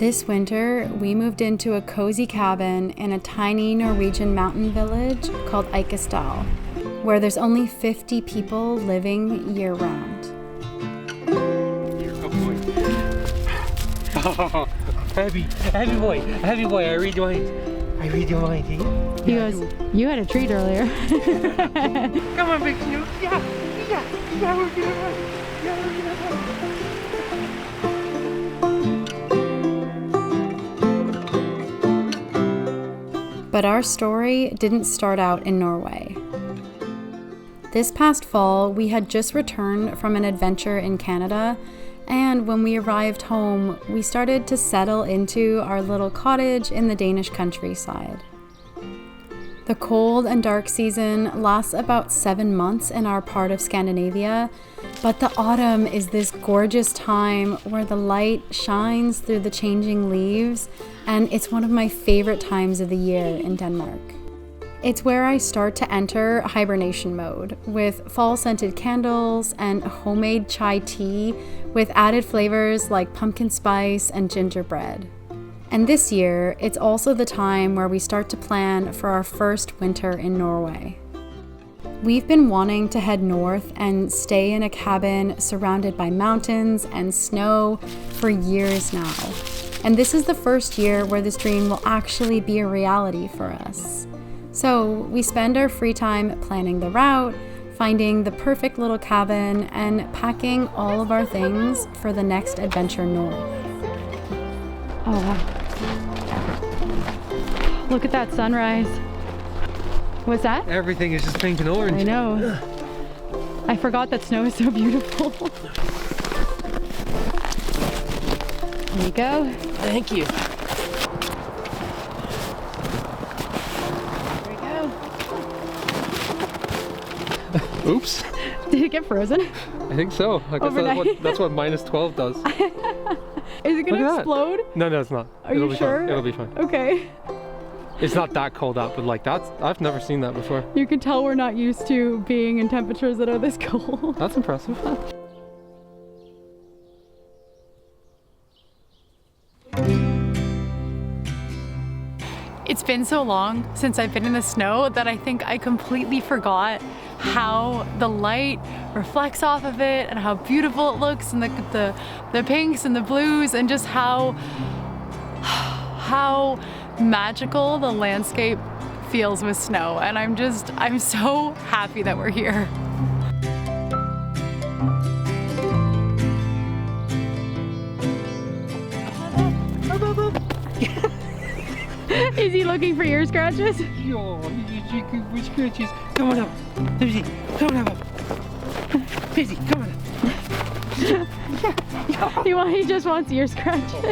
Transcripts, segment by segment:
This winter, we moved into a cozy cabin in a tiny Norwegian mountain village called Eikesdal, where there's only 50 people living year-round. Oh, heavy boy, I read your mind, eh? He goes, you had a treat earlier. Come on, big Snoop. Yeah, we're gonna run. But our story didn't start out in Norway. This past fall, we had just returned from an adventure in Canada, and when we arrived home, we started to settle into our little cottage in the Danish countryside. The cold and dark season lasts about 7 months in our part of Scandinavia, but the autumn is this gorgeous time where the light shines through the changing leaves, and it's one of my favorite times of the year in Denmark. It's where I start to enter hibernation mode with fall-scented candles and homemade chai tea with added flavors like pumpkin spice and gingerbread. And this year, it's also the time where we start to plan for our first winter in Norway. We've been wanting to head north and stay in a cabin surrounded by mountains and snow for years now. And this is the first year where this dream will actually be a reality for us. So we spend our free time planning the route, finding the perfect little cabin, and packing all of our things for the next adventure north. Oh, wow. Look at that sunrise. What's that? Everything is just pink and orange. I know. I forgot that snow is so beautiful. There you go. Thank you. There we go. Oops. Did it get frozen? I think so. I guess that's what minus 12 does. Is it gonna explode? No, it's not. Are you sure? It'll be fine. Okay. It's not that cold out, but like I've never seen that before. You can tell we're not used to being in temperatures that are this cold. That's impressive. It's been so long since I've been in the snow that I think I completely forgot how the light reflects off of it and how beautiful it looks, and the pinks and the blues, and just how magical the landscape feels with snow. And I'm so happy that we're here. Is he looking for ear scratches? Yo, you scratches. Come on up. Pepsi, come on up. Pepsi, come on up. He just wants ear scratches.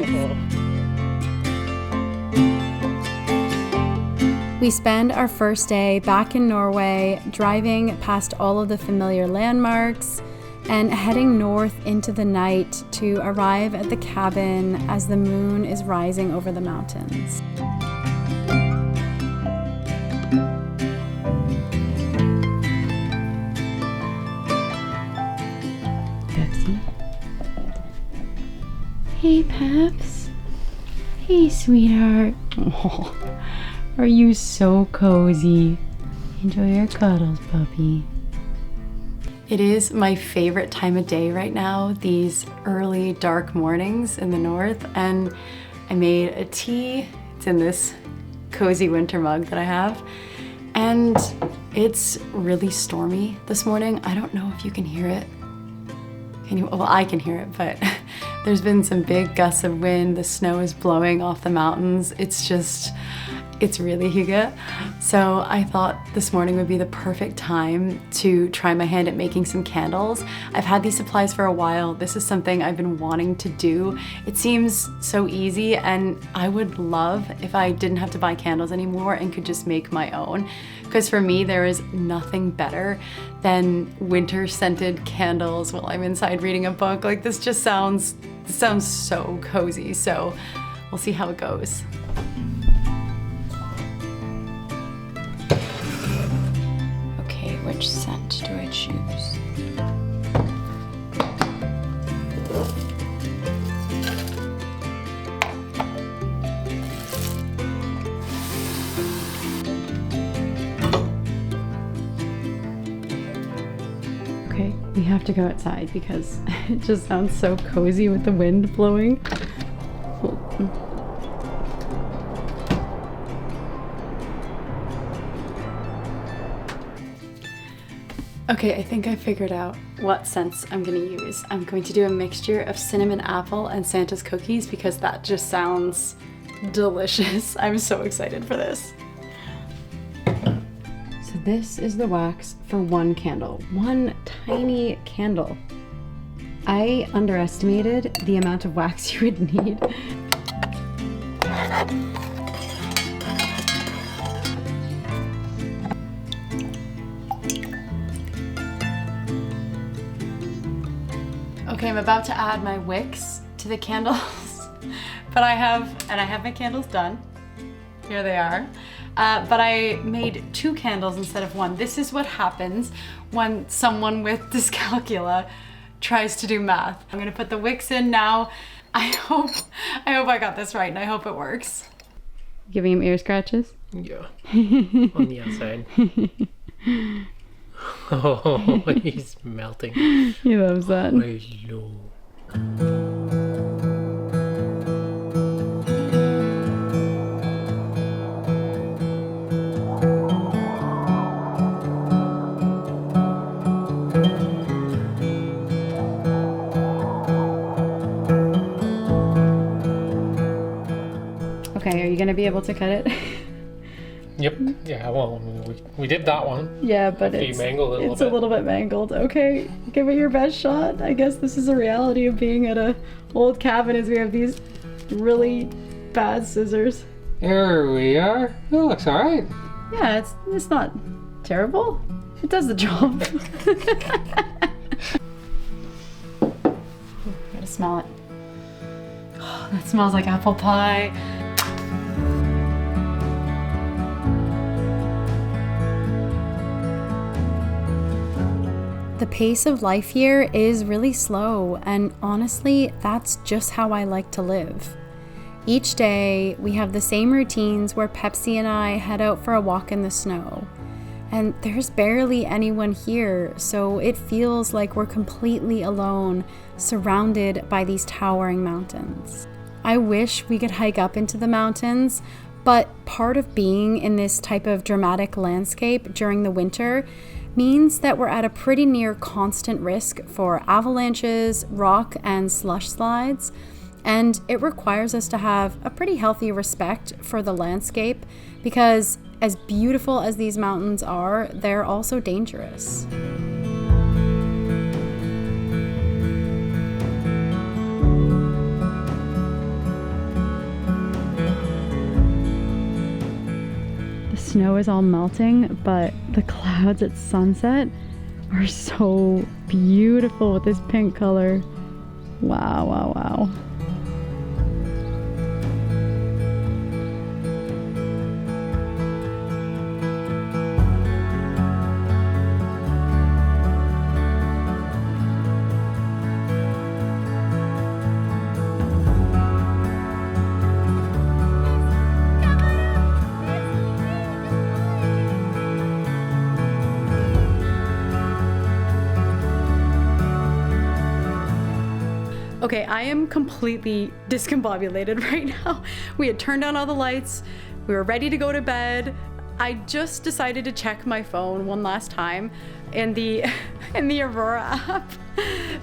We spend our first day back in Norway, driving past all of the familiar landmarks and heading north into the night to arrive at the cabin as the moon is rising over the mountains. Pepsi. Hey, Peps. Hey, sweetheart. Oh, are you so cozy? Enjoy your cuddles, puppy. It is my favorite time of day right now, these early dark mornings in the north, and I made a tea. It's in this cozy winter mug that I have, and it's really stormy this morning. I don't know if you can hear it. Well, I can hear it, but there's been some big gusts of wind. The snow is blowing off the mountains. It's really hygge. So I thought this morning would be the perfect time to try my hand at making some candles. I've had these supplies for a while. This is something I've been wanting to do. It seems so easy, and I would love if I didn't have to buy candles anymore and could just make my own. Because for me, there is nothing better than winter scented candles while I'm inside reading a book. Like, this sounds so cozy. So we'll see how it goes. Which scent do I choose? have to go outside because it just sounds so cozy with the wind blowing. Okay, I think I figured out what scents I'm gonna use. I'm going to do a mixture of cinnamon apple and Santa's cookies because that just sounds delicious. I'm so excited for this. So this is the wax for one candle, one tiny candle. I underestimated the amount of wax you would need. Okay, I'm about to add my wicks to the candles, but I have my candles done. Here they are. But I made 2 candles instead of 1. This is what happens when someone with dyscalculia tries to do math. I'm gonna put the wicks in now. I hope I got this right and I hope it works. Giving him ear scratches? Yeah. On the outside. Oh, he's melting. He loves that. Hello. Okay, are you gonna be able to cut it? Yep. Yeah, well, we did that one. Yeah, but You mangled it it's a little bit mangled. Okay, give it your best shot. I guess this is a reality of being at a old cabin is we have these really bad scissors. Here we are. It looks alright. Yeah, it's not terrible. It does the job. Gotta smell it. Oh, that smells like apple pie. The pace of life here is really slow, and honestly, that's just how I like to live. Each day, we have the same routines where Pepsi and I head out for a walk in the snow. And there's barely anyone here, so it feels like we're completely alone, surrounded by these towering mountains. I wish we could hike up into the mountains, but part of being in this type of dramatic landscape during the winter means that we're at a pretty near constant risk for avalanches, rock and slush slides, and it requires us to have a pretty healthy respect for the landscape because as beautiful as these mountains are, they're also dangerous. Snow is all melting, but the clouds at sunset are so beautiful with this pink color. Wow, wow, wow. Okay, I am completely discombobulated right now. We had turned on all the lights, we were ready to go to bed. I just decided to check my phone one last time in the Aurora app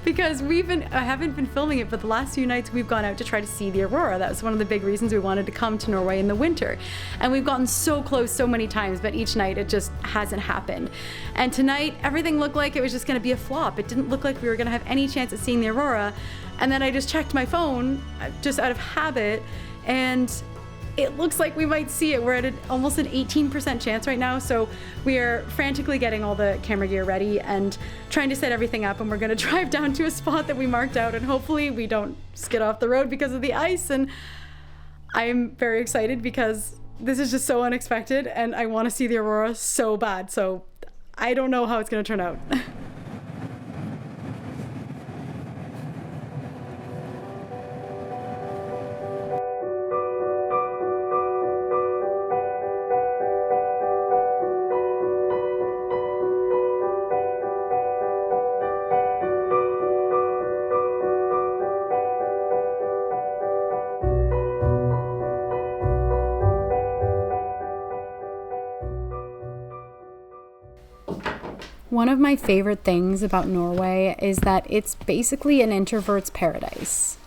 because I haven't been filming it, but the last few nights we've gone out to try to see the Aurora. That was one of the big reasons we wanted to come to Norway in the winter. And we've gotten so close so many times, but each night it just hasn't happened. And tonight, everything looked like it was just gonna be a flop. It didn't look like we were gonna have any chance at seeing the Aurora. And then I just checked my phone, just out of habit, and it looks like we might see it. We're at almost an 18% chance right now, so we are frantically getting all the camera gear ready and trying to set everything up, and we're gonna drive down to a spot that we marked out, and hopefully we don't skid off the road because of the ice. And I'm very excited because this is just so unexpected, and I wanna see the Aurora so bad, so I don't know how it's gonna turn out. One of my favorite things about Norway is that it's basically an introvert's paradise.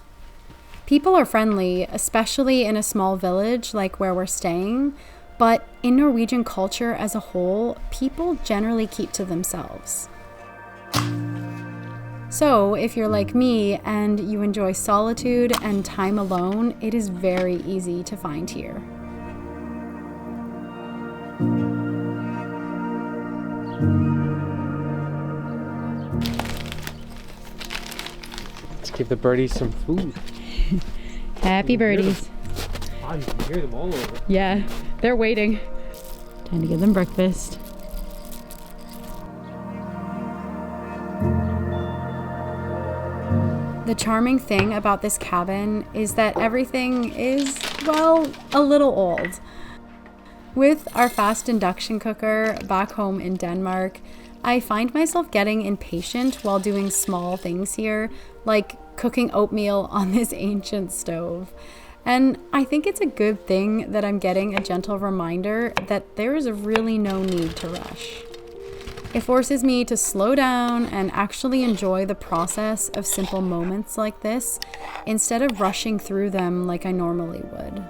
People are friendly, especially in a small village like where we're staying, but in Norwegian culture as a whole, people generally keep to themselves. So, if you're like me and you enjoy solitude and time alone, it is very easy to find here. Let's give the birdies some food. Happy birdies. Oh, you can hear them all over. Yeah, they're waiting. Time to give them breakfast. The charming thing about this cabin is that everything is, well, a little old. With our fast induction cooker back home in Denmark, I find myself getting impatient while doing small things here, like cooking oatmeal on this ancient stove. And I think it's a good thing that I'm getting a gentle reminder that there is really no need to rush. It forces me to slow down and actually enjoy the process of simple moments like this instead of rushing through them like I normally would.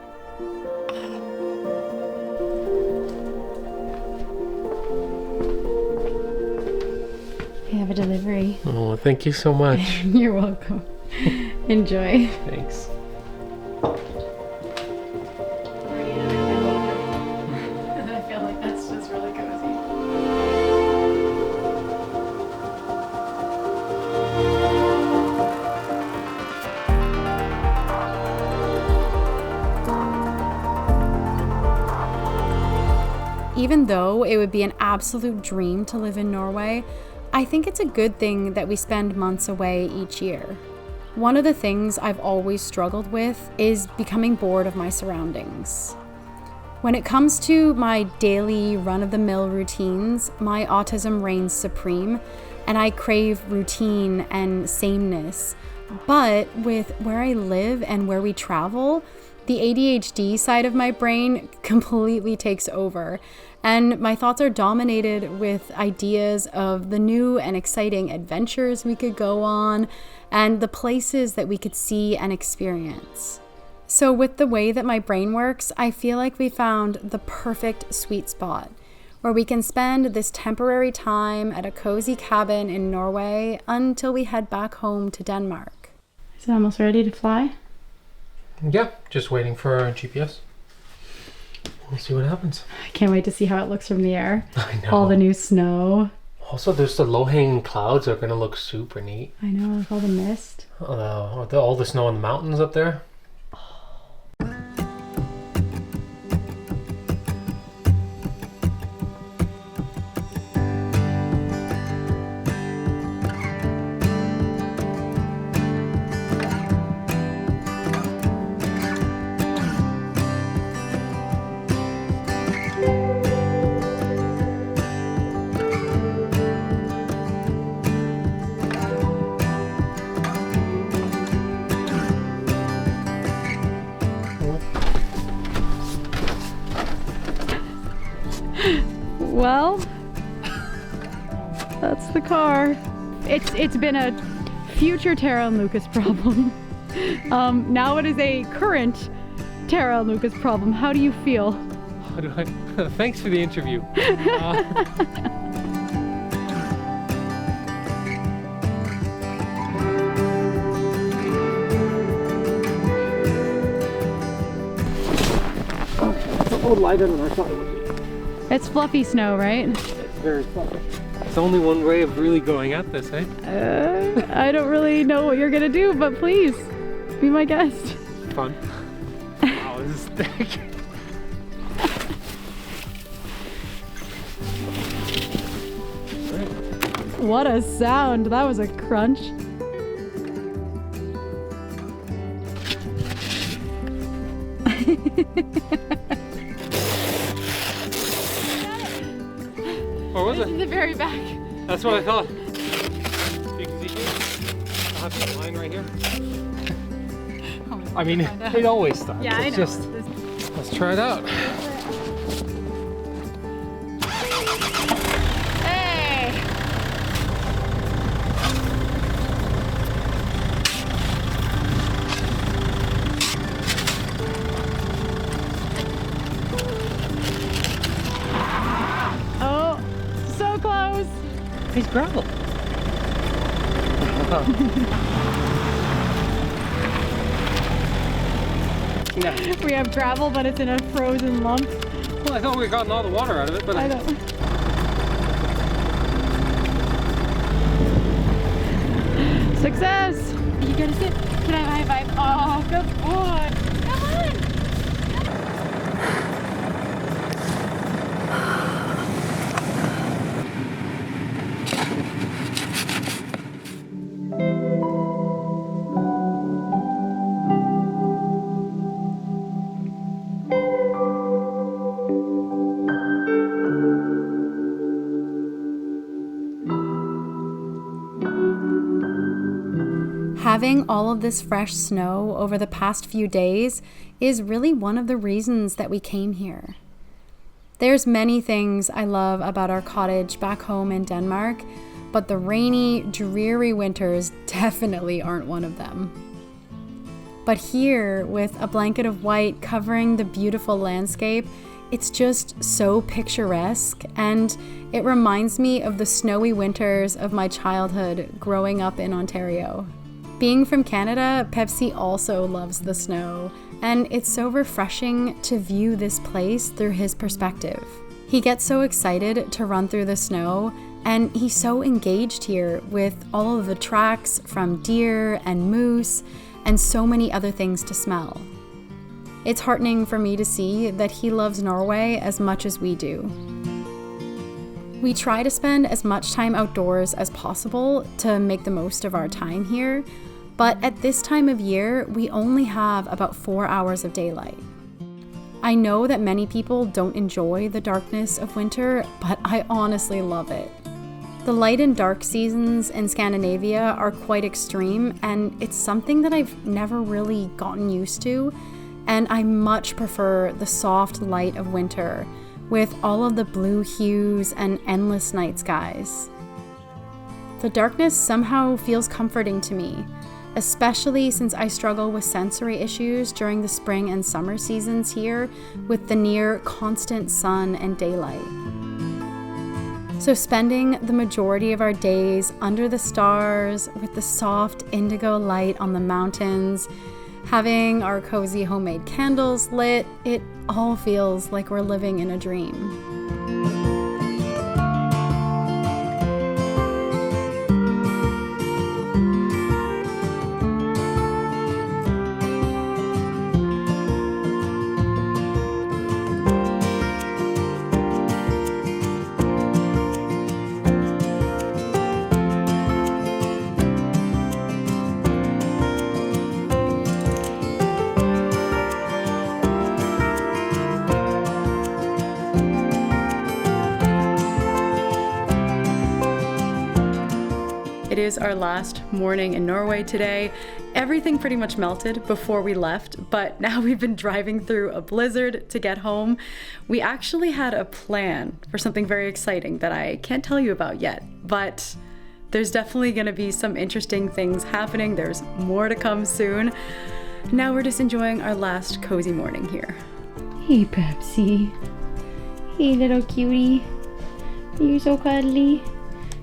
I have a delivery. Oh, thank you so much. You're welcome. Enjoy. Thanks. I feel like that's just really cozy. Even though it would be an absolute dream to live in Norway, I think it's a good thing that we spend months away each year. One of the things I've always struggled with is becoming bored of my surroundings. When it comes to my daily run-of-the-mill routines, my autism reigns supreme, and I crave routine and sameness. But with where I live and where we travel, the ADHD side of my brain completely takes over, and my thoughts are dominated with ideas of the new and exciting adventures we could go on and the places that we could see and experience. So with the way that my brain works, I feel like we found the perfect sweet spot where we can spend this temporary time at a cozy cabin in Norway until we head back home to Denmark. Is it almost ready to fly? Yeah, just waiting for our GPS. We'll see what happens. I can't wait to see how it looks from the air. I know. All the new snow. Also, there's the low-hanging clouds that are going to look super neat. I know, with all the mist. All the snow on the mountains up there. Well, that's the car. It's been a future Tara and Lukas problem. Now it is a current Tara and Lukas problem. How do you feel? How do I? Thanks for the interview. It's a little lighter than I thought it would be. It's fluffy snow, right? It's very fluffy. It's only one way of really going at this, eh? I don't really know what you're gonna do, but please, be my guest. Fun. Wow, this is thick. What a sound. That was a crunch. Or was it? In the very back. That's what I thought. I'll have some line right here. I mean, it always starts. Yeah, I know. Just, let's try it out. Hey! It's gravel. No. We have gravel, but it's in a frozen lump. Well, I thought we had gotten all the water out of it, but I don't. Success! You gotta sit. Can I high five? Oh, good boy. Come on. Having all of this fresh snow over the past few days is really one of the reasons that we came here. There's many things I love about our cottage back home in Denmark, but the rainy, dreary winters definitely aren't one of them. But here, with a blanket of white covering the beautiful landscape, it's just so picturesque, and it reminds me of the snowy winters of my childhood growing up in Ontario. Being from Canada, Pepsi also loves the snow, and it's so refreshing to view this place through his perspective. He gets so excited to run through the snow, and he's so engaged here with all of the tracks from deer and moose and so many other things to smell. It's heartening for me to see that he loves Norway as much as we do. We try to spend as much time outdoors as possible to make the most of our time here, but at this time of year, we only have about 4 hours of daylight. I know that many people don't enjoy the darkness of winter, but I honestly love it. The light and dark seasons in Scandinavia are quite extreme, and it's something that I've never really gotten used to, and I much prefer the soft light of winter, with all of the blue hues and endless night skies. The darkness somehow feels comforting to me, especially since I struggle with sensory issues during the spring and summer seasons here with the near constant sun and daylight. So spending the majority of our days under the stars with the soft indigo light on the mountains, having our cozy homemade candles lit, it all feels like we're living in a dream. It is our last morning in Norway today. Everything pretty much melted before we left, but now we've been driving through a blizzard to get home. We actually had a plan for something very exciting that I can't tell you about yet, but there's definitely gonna be some interesting things happening. There's more to come soon. Now we're just enjoying our last cozy morning here. Hey, Pepsi. Hey, little cutie. You're so cuddly.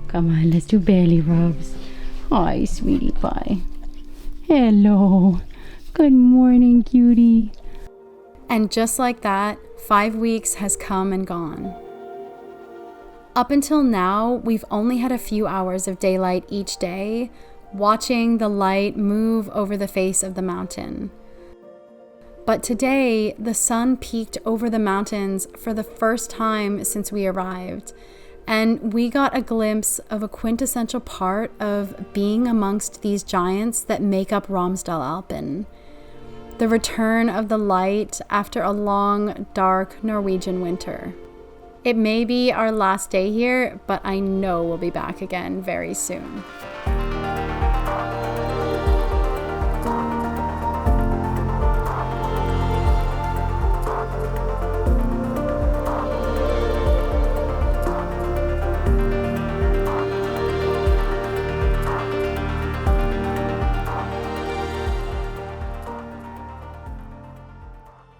Come on, let's do belly rubs. Hi, sweetie pie. Hello. Good morning, cutie. And just like that, 5 weeks has come and gone. Up until now, we've only had a few hours of daylight each day, watching the light move over the face of the mountain. But today, the sun peeked over the mountains for the first time since we arrived, and we got a glimpse of a quintessential part of being amongst these giants that make up Romsdalsalpene. The return of the light after a long, dark Norwegian winter. It may be our last day here, but I know we'll be back again very soon.